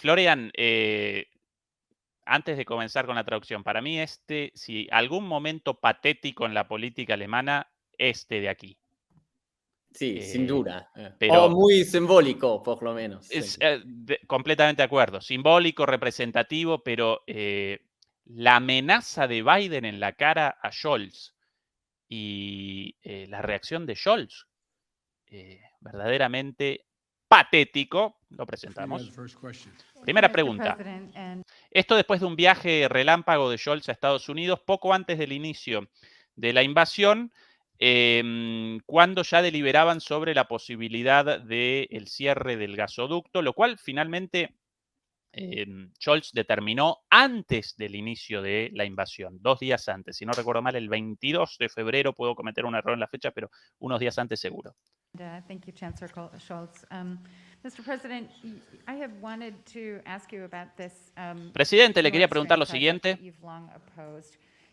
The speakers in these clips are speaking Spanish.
Florian, antes de comenzar con la traducción, para mí si algún momento patético en la política alemana, de aquí. Sí, sin duda. O Pero muy simbólico, por lo menos. es Sí. completamente de acuerdo. Simbólico, representativo, pero la amenaza de Biden en la cara a Scholz y la reacción de Scholz, verdaderamente patético. Lo presentamos. Primera pregunta. Esto después de un viaje relámpago de Scholz a Estados Unidos, poco antes del inicio de la invasión, cuando ya deliberaban sobre la posibilidad del cierre del gasoducto, lo cual finalmente Scholz determinó antes del inicio de la invasión, 2 días antes. Si no recuerdo mal, el 22 de febrero, puedo cometer un error en la fecha, pero unos días antes seguro. Thank you, Chancellor Scholz. Mr. President, I have wanted to ask you about this. Presidente, le quería preguntar lo siguiente.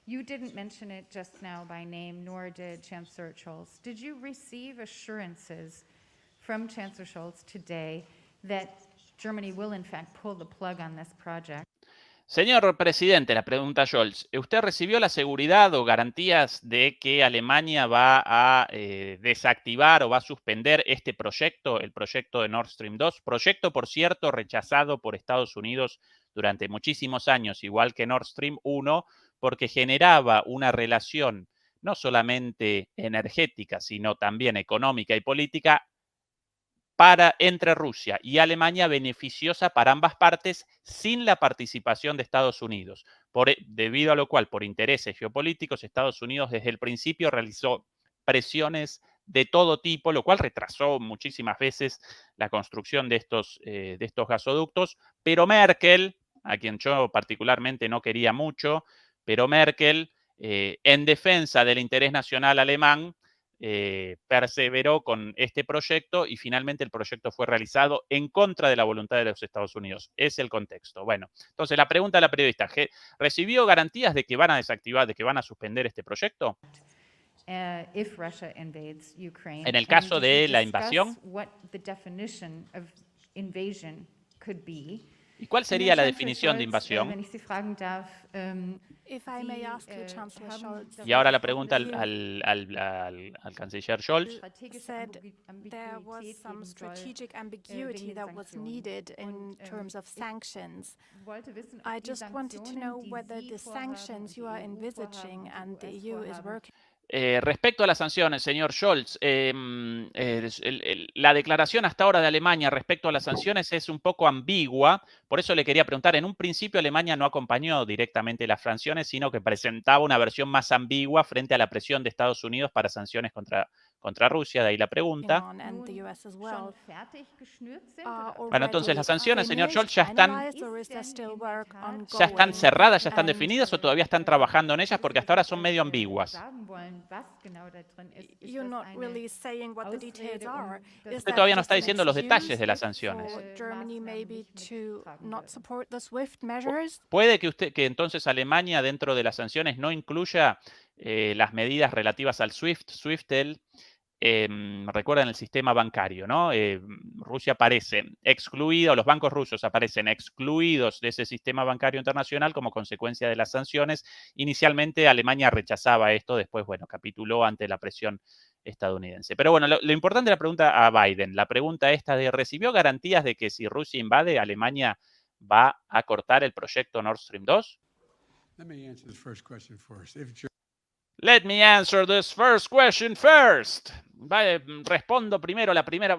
You didn't mention it just now by name, nor did Chancellor Scholz. Did you receive assurances from Chancellor Scholz today that Germany will in fact pull the plug on this project? Señor presidente, la pregunta Scholz, ¿usted recibió la seguridad o garantías de que Alemania va a desactivar o va a suspender este proyecto, el proyecto de Nord Stream 2? Proyecto, por cierto, rechazado por Estados Unidos durante muchísimos años, igual que Nord Stream 1, porque generaba una relación no solamente energética, sino también económica y política entre Rusia y Alemania beneficiosa para ambas partes sin la participación de Estados Unidos, debido a lo cual, por intereses geopolíticos, Estados Unidos desde el principio realizó presiones de todo tipo, lo cual retrasó muchísimas veces la construcción de estos gasoductos, pero Merkel, a quien yo particularmente no quería mucho, pero Merkel, en defensa del interés nacional alemán, perseveró con este proyecto y finalmente el proyecto fue realizado en contra de la voluntad de los Estados Unidos. Es el contexto. Bueno, entonces la pregunta de la periodista, ¿recibió garantías de que van a desactivar, de que van a suspender este proyecto? En el caso de la invasión. ¿Y cuál sería la definición de invasión? Y ahora la pregunta al canciller Scholz. Said there was some strategic ambiguity that was needed in terms of sanctions. I just wanted to know whether the sanctions you are envisaging and the EU is working. Respecto a las sanciones, señor Scholz, la declaración hasta ahora de Alemania respecto a las sanciones es un poco ambigua, por eso le quería preguntar, en un principio Alemania no acompañó directamente las sanciones, sino que presentaba una versión más ambigua frente a la presión de Estados Unidos para sanciones contra Rusia, de ahí la pregunta. Bueno, entonces las sanciones, señor Scholz, ya están cerradas, ya están definidas o todavía están trabajando en ellas porque hasta ahora son medio ambiguas. Usted todavía no está diciendo los detalles de las sanciones. ¿Puede que entonces Alemania dentro de las sanciones no incluya las medidas relativas al SWIFT? Recuerdan el sistema bancario, ¿no? Rusia aparece excluida, o los bancos rusos aparecen excluidos de ese sistema bancario internacional como consecuencia de las sanciones. Inicialmente Alemania rechazaba esto, después, bueno, capituló ante la presión estadounidense. Pero bueno, lo importante de la pregunta a Biden, la pregunta esta de, ¿recibió garantías de que si Rusia invade, Alemania va a cortar el proyecto Nord Stream 2? Let me answer this first question first. Respondo primero la primera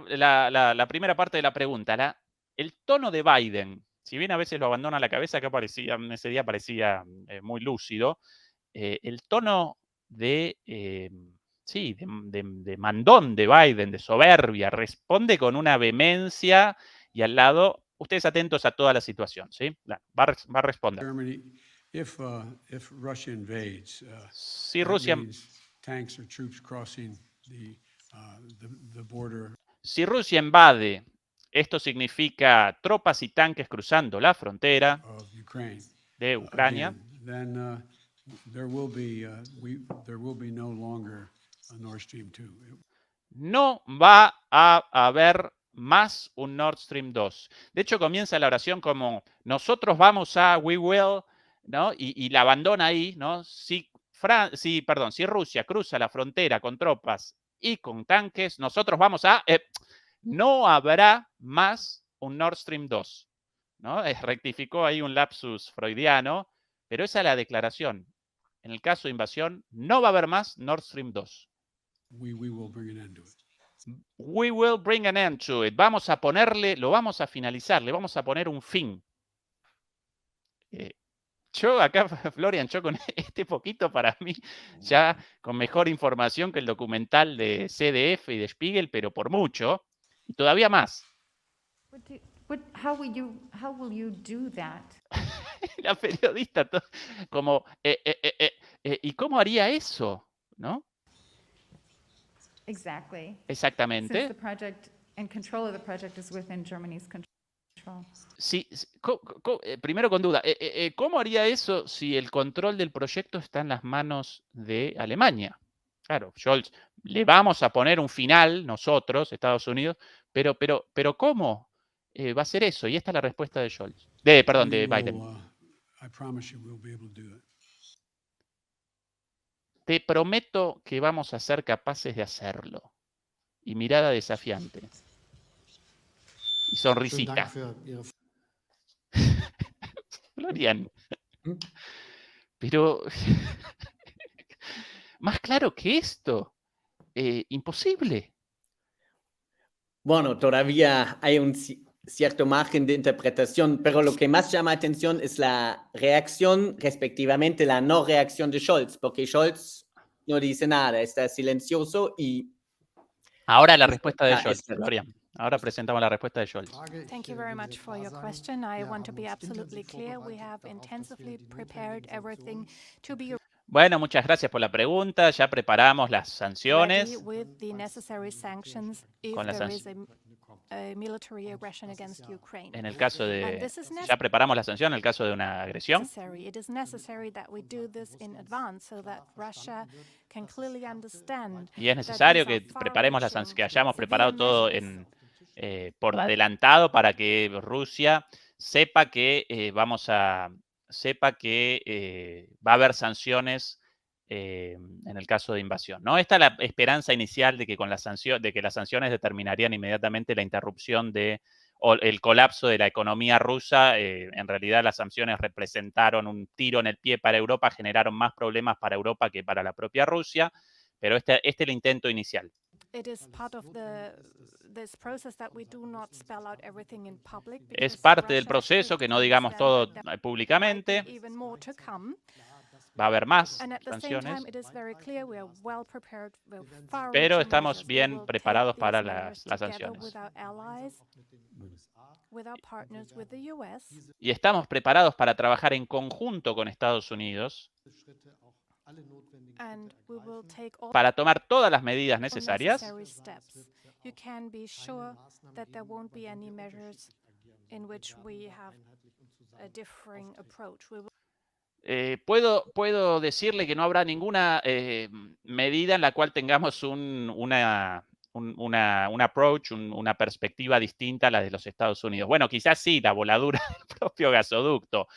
parte de la pregunta. El tono de Biden, si bien a veces lo abandona la cabeza, que ese día parecía muy lúcido, el tono de mandón de Biden, de soberbia, responde con una vehemencia y al lado, ustedes atentos a toda la situación, ¿sí? Va a responder. If Russia invades, si Rusia, tanks or troops crossing the border. Si Rusia invade, esto significa tropas y tanques cruzando la frontera de Ucrania. Then there will be no longer a Nord Stream 2. No va a haber más un Nord Stream 2. De hecho, comienza la oración como nosotros vamos a, we will, ¿no? Y la abandona ahí, ¿no? Si Rusia cruza la frontera con tropas y con tanques, nosotros vamos a, no habrá más un Nord Stream 2, ¿no? Rectificó ahí un lapsus freudiano, pero esa es la declaración. En el caso de invasión, no va a haber más Nord Stream 2. We will bring an end to it. We will bring an end to it. Vamos a ponerle, lo vamos a finalizar, le vamos a poner un fin. Yo acá, Florian, yo con este poquito para mí, ya con mejor información que el documental de CDF y de Spiegel, pero por mucho, y todavía más. How will you do that? La periodista, como, ¿y cómo haría eso? ¿No? Exactly. Exactamente. Since the project and control of the project is within Germany's control. Sí, primero con duda, ¿cómo haría eso si el control del proyecto está en las manos de Alemania? Claro, Scholz, le vamos a poner un final nosotros, Estados Unidos, pero ¿cómo va a ser eso? Y esta es la respuesta de Scholz. De Biden. I promise you we'll be able to do it. Te prometo que vamos a ser capaces de hacerlo. Y mirada desafiante. Y sonrisita. Florian. Pero más claro que esto, imposible. Bueno, todavía hay un cierto margen de interpretación, pero lo que más llama atención es la reacción, respectivamente la no reacción de Scholz, porque Scholz no dice nada, está silencioso y... Ahora la respuesta de Scholz, Florian. Ahora presentamos la respuesta de Scholz. Thank you very much for your question. I want to be absolutely clear. We have intensively prepared everything to be bueno, muchas gracias por la pregunta. Ya preparamos las sanciones. with the necessary sanctions if there is a military aggression against Ukraine. En el caso de... Ya preparamos la sanción en el caso de una agresión. It is necessary that we do this in advance so that Russia can clearly understand. Y es necesario que preparemos la sanción, que hayamos preparado todo por adelantado para que Rusia sepa que va a haber sanciones en el caso de invasión, ¿no? Esta es la esperanza inicial de que las sanciones determinarían inmediatamente la interrupción o el colapso de la economía rusa. En realidad las sanciones representaron un tiro en el pie para Europa, generaron más problemas para Europa que para la propia Rusia, pero este es el intento inicial. Es parte del proceso que no digamos todo públicamente. Va a haber más sanciones, pero estamos bien preparados para las sanciones. Y estamos preparados para trabajar en conjunto con Estados Unidos para tomar todas las medidas necesarias puedo decirle que no habrá ninguna medida en la cual tengamos un approach, una perspectiva distinta a la de los Estados Unidos. Bueno, quizás sí, la voladura del propio gasoducto.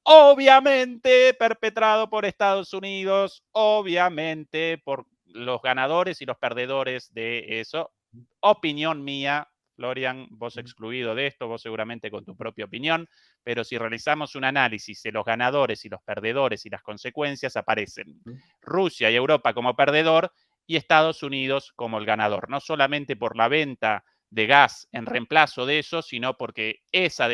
Obviamente perpetrado por Estados Unidos, obviamente por los ganadores y los perdedores de eso. Opinión mía, Florian, vos excluido de esto, vos seguramente con tu propia opinión, pero si realizamos un análisis de los ganadores y los perdedores y las consecuencias, aparecen Rusia y Europa como perdedor y Estados Unidos como el ganador, no solamente por la venta de gas en reemplazo de eso, sino porque esa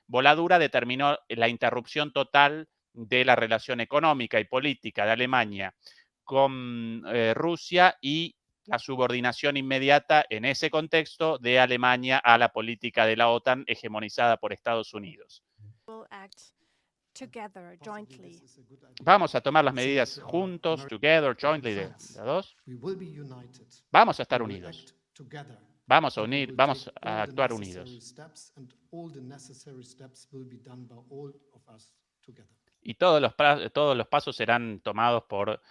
voladura determinó la interrupción total de la relación económica y política de Alemania con Rusia y la subordinación inmediata en ese contexto de Alemania a la política de la OTAN hegemonizada por Estados Unidos. Vamos a tomar las medidas juntos, together, jointly, de dos. Vamos a estar unidos. Vamos a actuar unidos. Y todos los pasos serán tomados por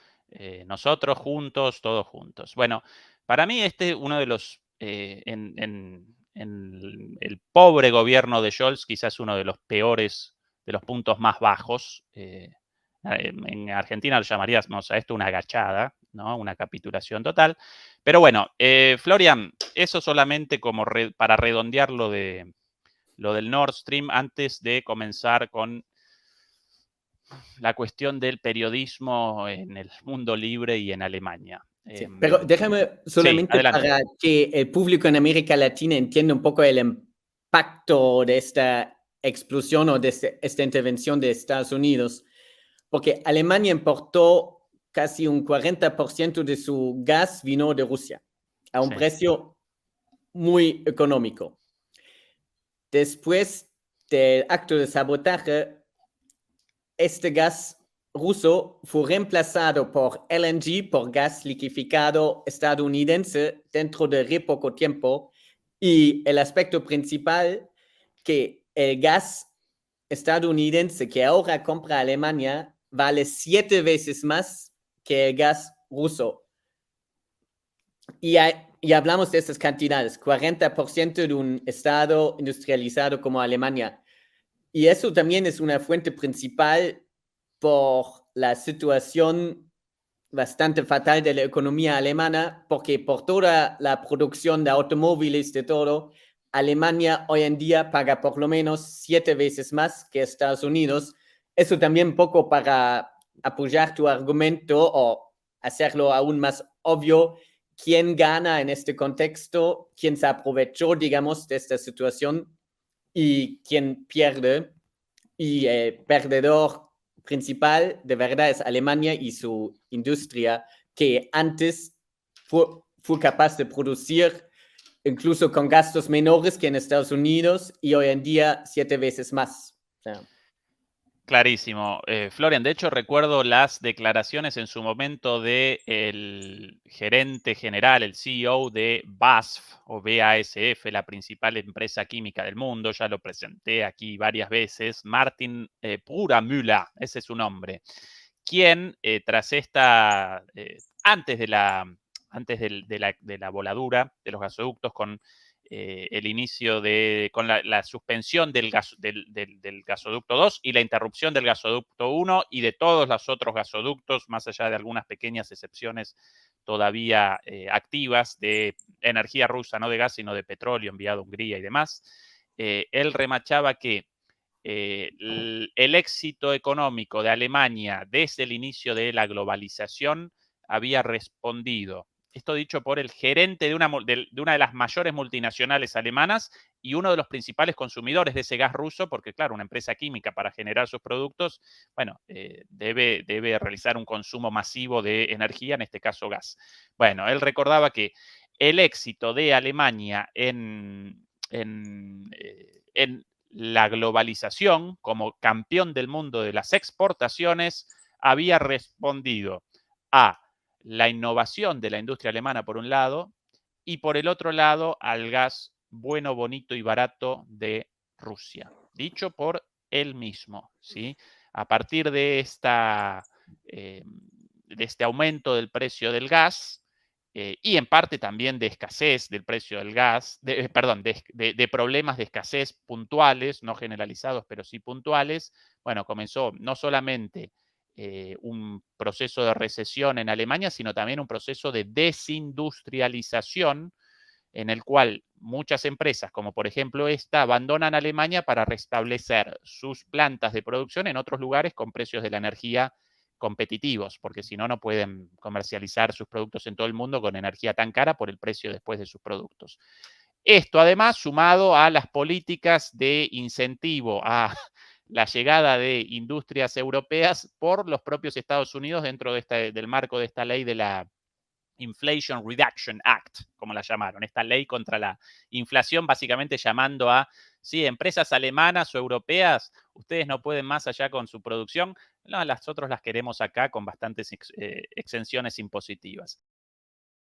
nosotros juntos, todos juntos. Bueno, para mí uno de los en el pobre gobierno de Scholz, quizás uno de los peores, de los puntos más bajos. En Argentina lo llamaríamos a esto una agachada, ¿no? Una capitulación total. Pero bueno, Florian, eso solamente como para redondear lo del Nord Stream antes de comenzar con la cuestión del periodismo en el mundo libre y en Alemania. Sí, pero déjame solamente para que el público en América Latina entienda un poco el impacto de esta explosión o de esta intervención de Estados Unidos, porque Alemania importó casi un 40% de su gas vino de Rusia a un precio muy económico. Después del acto de sabotaje, este gas ruso fue reemplazado por LNG, por gas liquefiado estadounidense, dentro de re poco tiempo. Y el aspecto principal, que el gas estadounidense que ahora compra Alemania vale 7 veces más que el gas ruso. Y hablamos de estas cantidades, 40% de un estado industrializado como Alemania. Y eso también es una fuente principal por la situación bastante fatal de la economía alemana, porque por toda la producción de automóviles, de todo, Alemania hoy en día paga por lo menos 7 veces más que Estados Unidos. Eso también un poco para apoyar tu argumento o hacerlo aún más obvio, quién gana en este contexto, quién se aprovechó, digamos, de esta situación y quién pierde. Y el perdedor principal de verdad es Alemania y su industria, que antes fue capaz de producir incluso con gastos menores que en Estados Unidos y hoy en día 7 veces más. O sea, clarísimo. Florian, de hecho recuerdo las declaraciones en su momento del gerente general, el CEO de BASF o BASF, la principal empresa química del mundo, ya lo presenté aquí varias veces, Martin Brudermüller, ese es su nombre, quien tras esta, antes de la voladura de los gasoductos con el inicio con la suspensión del gasoducto 2 y la interrupción del gasoducto 1 y de todos los otros gasoductos, más allá de algunas pequeñas excepciones todavía activas de energía rusa, no de gas, sino de petróleo enviado a Hungría y demás. Él remachaba que el éxito económico de Alemania desde el inicio de la globalización había respondido. Esto dicho por el gerente de una de las mayores multinacionales alemanas y uno de los principales consumidores de ese gas ruso, porque claro, una empresa química para generar sus productos, bueno, debe realizar un consumo masivo de energía, en este caso gas. Bueno, él recordaba que el éxito de Alemania en la globalización como campeón del mundo de las exportaciones había respondido a la innovación de la industria alemana por un lado y por el otro lado al gas bueno, bonito y barato de Rusia, dicho por él mismo, ¿sí? A partir de este aumento del precio del gas, y en parte también de escasez del precio del gas, de problemas de escasez puntuales, no generalizados, pero sí puntuales, bueno, comenzó no solamente un proceso de recesión en Alemania, sino también un proceso de desindustrialización en el cual muchas empresas, como por ejemplo esta, abandonan Alemania para restablecer sus plantas de producción en otros lugares con precios de la energía competitivos, porque si no, no pueden comercializar sus productos en todo el mundo con energía tan cara por el precio después de sus productos. Esto además sumado a las políticas de incentivo a la llegada de industrias europeas por los propios Estados Unidos dentro del marco de esta ley de la Inflation Reduction Act, como la llamaron, esta ley contra la inflación, básicamente llamando a, sí, empresas alemanas o europeas, ustedes no pueden más allá con su producción, no, nosotros las queremos acá con bastantes exenciones impositivas.